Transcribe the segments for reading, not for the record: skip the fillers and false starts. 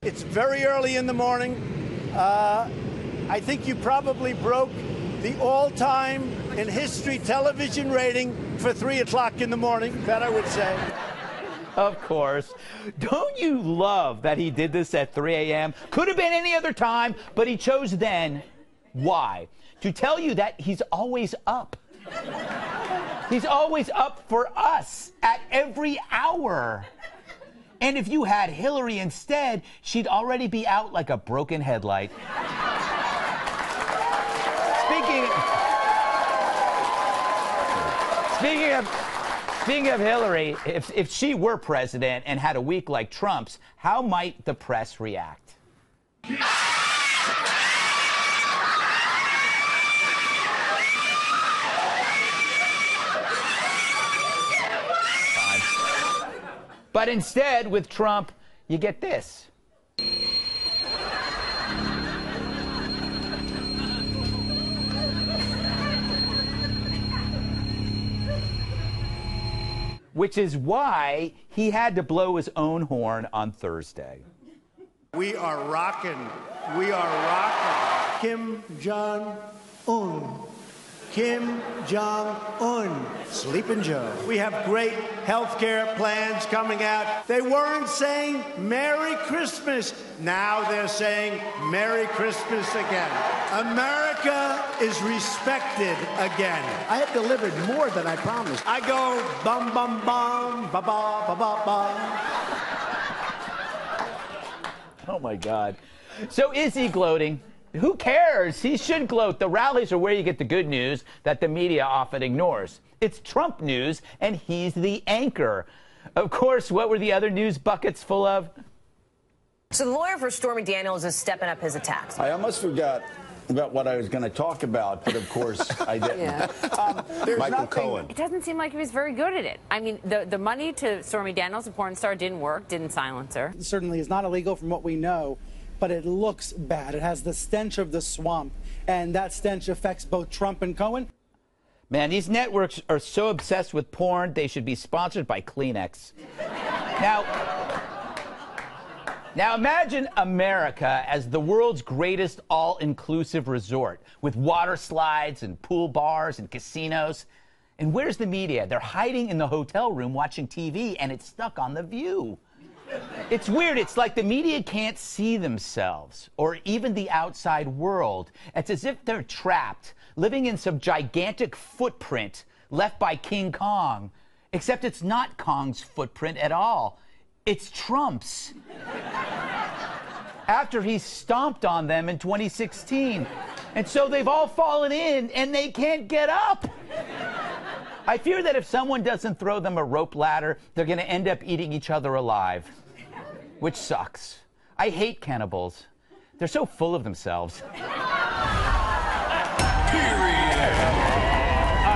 It's very early in the morning. I think you probably broke the all-time in history television rating for 3 o'clock in the morning, that I would say. Of course. Don't you love that he did this at 3 a.m.? Could have been any other time, but he chose then. Why? To tell you that he's always up. He's always up for us at every hour. And if you had Hillary instead, she'd already be out like a broken headlight. Speaking of Hillary, if she were president and had a week like Trump's, how might the press react? But instead, with Trump, you get this. Which is why he had to blow his own horn on Thursday. We are rocking. We are rocking. Kim Jong-un. Kim Jong-un. Sleeping Joe. We have great health care plans coming out. They weren't saying Merry Christmas. Now they're saying Merry Christmas again. America is respected again. I have delivered more than I promised. I go bum bum bum ba ba ba ba ba. Oh my God. So is he gloating? Who cares? He should gloat. The rallies are where you get the good news that the media often ignores. It's Trump news, and he's the anchor. Of course, what were the other news buckets full of? So the lawyer for Stormy Daniels is stepping up his attacks. I almost forgot about what I was going to talk about, but of course I didn't. Yeah. Michael Cohen. It doesn't seem like he was very good at it. I mean, the money to Stormy Daniels, the porn star, didn't work, didn't silence her. It certainly is not illegal from what we know, but it looks bad. It has the stench of the swamp, and that stench affects both Trump and Cohen. Man, these networks are so obsessed with porn, they should be sponsored by Kleenex. Now imagine America as the world's greatest all-inclusive resort with water slides and pool bars and casinos. And where's the media? They're hiding in the hotel room watching TV, and it's stuck on The View. It's weird. It's like the media can't see themselves or even the outside world. It's as if they're trapped, living in some gigantic footprint left by King Kong. Except it's not Kong's footprint at all. It's Trump's. After he stomped on them in 2016. And so they've all fallen in and they can't get up. I fear that if someone doesn't throw them a rope ladder, they're going to end up eating each other alive. Which sucks. I hate cannibals. They're so full of themselves. All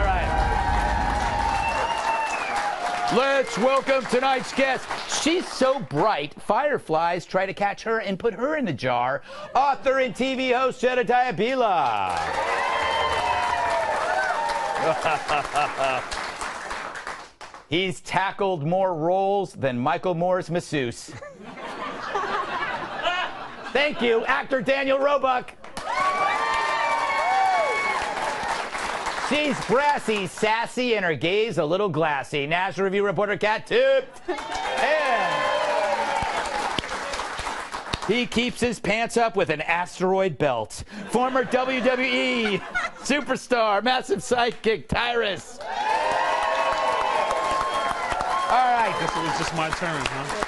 right. Let's welcome tonight's guest. She's so bright, fireflies try to catch her and put her in the jar. Author and TV host Jedediah Bila. He's tackled more roles than Michael Moore's masseuse. Thank you, actor Daniel Roebuck. She's brassy, sassy, and her gaze a little glassy. National Review reporter Kat Tippett. And he keeps his pants up with an asteroid belt. Former WWE superstar, massive sidekick, Tyrus. All right. Guess it was just my turn, huh?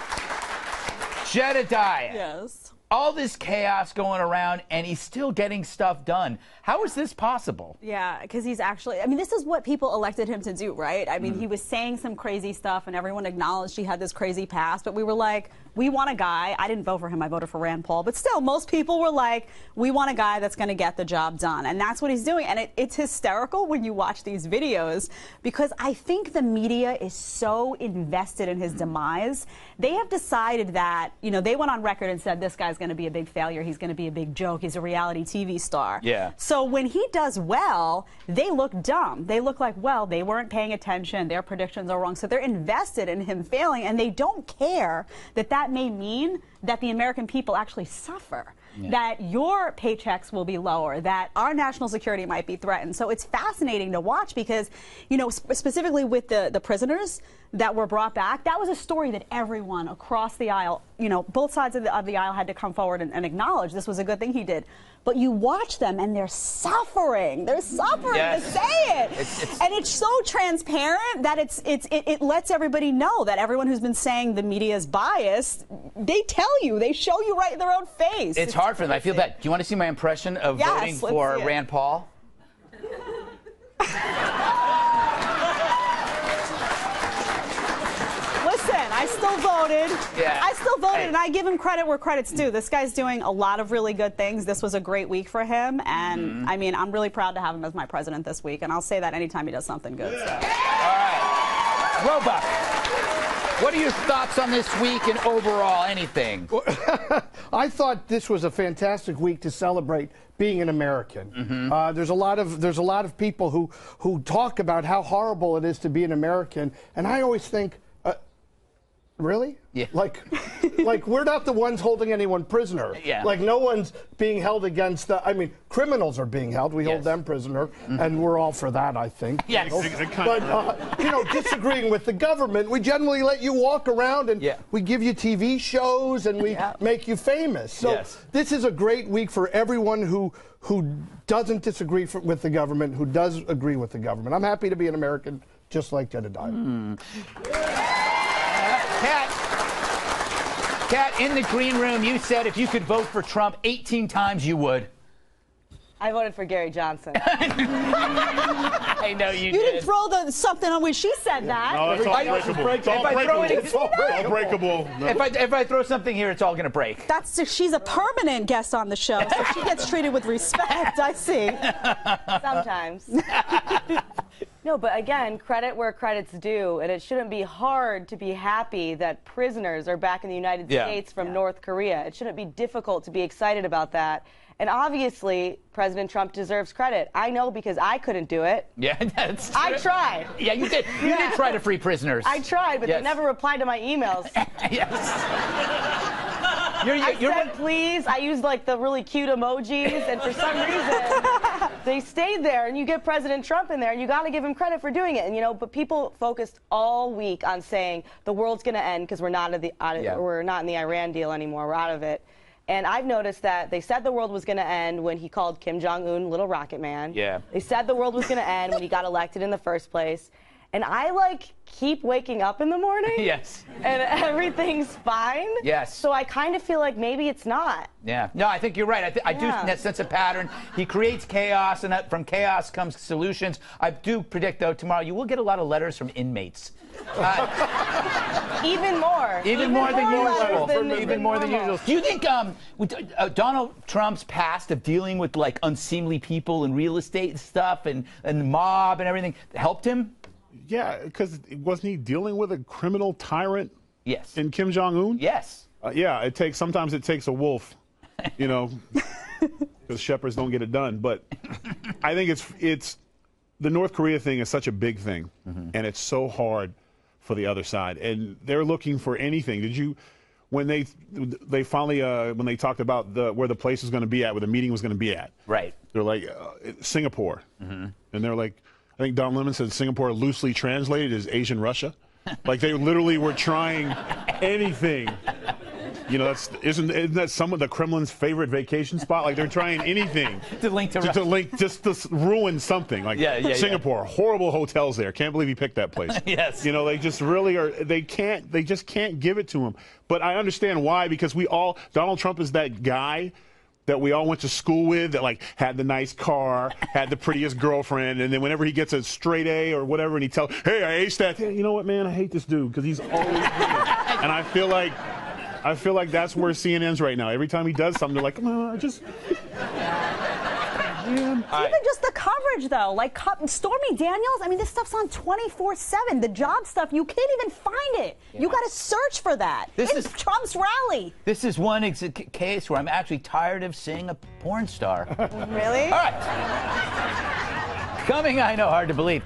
Jedediah. Yes. All this chaos going around, and he's still getting stuff done. How is this possible? Yeah, because he's actually, I mean, this is what people elected him to do, right? I mean, he was saying some crazy stuff, and everyone acknowledged he had this crazy past, but we were like, we want a guy. I didn't vote for him. I voted for Rand Paul. But still, most people were like, we want a guy that's going to get the job done. And that's what he's doing. And it's hysterical when you watch these videos, because I think the media is so invested in his demise. They have decided that, you know, they went on record and said this guy's going to be a big failure. He's going to be a big joke. He's a reality TV star. Yeah. So when he does well, they look dumb. They look like, well, they weren't paying attention. Their predictions are wrong. So they're invested in him failing, and they don't care that that may mean that the American people actually suffer, that your paychecks will be lower, that our national security might be threatened. So it's fascinating to watch because, you know, specifically with the prisoners that were brought back, that was a story that everyone across the aisle, you know, both sides of the aisle had to come forward and acknowledge this was a good thing he did. But you watch them and they're suffering. They're suffering to say it. And it's so transparent that it lets everybody know that everyone who's been saying the media is biased, they tell you, they show you right in their own face. It's hard for them. I feel bad. Do you want to see my impression of voting for Rand Paul? Listen, I still voted. Yeah. I still voted, and I give him credit where credit's due. This guy's doing a lot of really good things. This was a great week for him, and I mean, I'm really proud to have him as my president this week, and I'll say that anytime he does something good. So. All right. Roebuck, what are your thoughts on this week and overall anything? I thought this was a fantastic week to celebrate being an American. There's a lot of people who talk about how horrible it is to be an American, and I always think, really? Yeah. Like we're not the ones holding anyone prisoner. Yeah. Like no one's being held against. I mean, criminals are being held. We hold them prisoner, and we're all for that, I think. Yes. But you know, disagreeing with the government, we generally let you walk around and we give you TV shows and we make you famous. So this is a great week for everyone who doesn't disagree with the government, who does agree with the government. I'm happy to be an American, just like Jedediah. Kat, in the green room, you said if you could vote for Trump 18 times, you would. I voted for Gary Johnson. I know you did. You didn't throw something on when she said that. No, it's all breakable. If I throw something here, it's all going to break. She's a permanent guest on the show, so she gets treated with respect, I see. Sometimes. No, but again, credit where credit's due, and it shouldn't be hard to be happy that prisoners are back in the United States from North Korea. It shouldn't be difficult to be excited about that. And obviously, President Trump deserves credit. I know because I couldn't do it. Yeah, that's true. I tried. Yeah, you did. You did try to free prisoners. I tried, but they never replied to my emails. I said please. I used like the really cute emojis, and for some reason, they stayed there. And you get President Trump in there, and you got to give him credit for doing it. And you know, but people focused all week on saying the world's going to end because we're not we're not in the Iran deal anymore. We're out of it. And I've noticed that they said the world was going to end when he called Kim Jong-un Little Rocket Man. Yeah. They said the world was going to end when he got elected in the first place. And I, like, keep waking up in the morning. Yes. And everything's fine. Yes. So I kind of feel like maybe it's not. Yeah. No, I think you're right. I do sense a pattern. He creates chaos, and from chaos comes solutions. I do predict, though, tomorrow you will get a lot of letters from inmates. Even more. Even more than usual. Even more than usual. Do you think Donald Trump's past of dealing with, like, unseemly people and real estate and stuff and the mob and everything helped him? Yeah, because wasn't he dealing with a criminal tyrant? Yes. In Kim Jong-un? Yes. Yeah, sometimes it takes a wolf, you know, because shepherds don't get it done. But I think it's the North Korea thing is such a big thing, and it's so hard for the other side, and they're looking for anything. Did you, when they finally when they talked about where the place was going to be at, where the meeting was going to be at? Right. They're like Singapore, and they're like. I think Don Lemon said Singapore loosely translated is Asian Russia. Like they literally were trying anything. You know, isn't that some of the Kremlin's favorite vacation spot? Like they're trying anything to link just to ruin something. Like Singapore, horrible hotels there. Can't believe he picked that place. Yes. You know, they just really are. They just can't give it to him. But I understand why, because Donald Trump is that guy that we all went to school with, that like had the nice car, had the prettiest girlfriend, and then whenever he gets a straight A or whatever, and he tells, hey, I aced that. You know what, man? I hate this dude because he's always winning. And I feel like that's where CNN's right now. Every time he does something, they're like, come on, just. Even just the coverage, though, like Stormy Daniels. I mean, this stuff's on 24/7. The job stuff, you can't even find it. Yeah. You got to search for that. It's Trump's rally. This is one case where I'm actually tired of seeing a porn star. Really? All right. Coming, I know, hard to believe.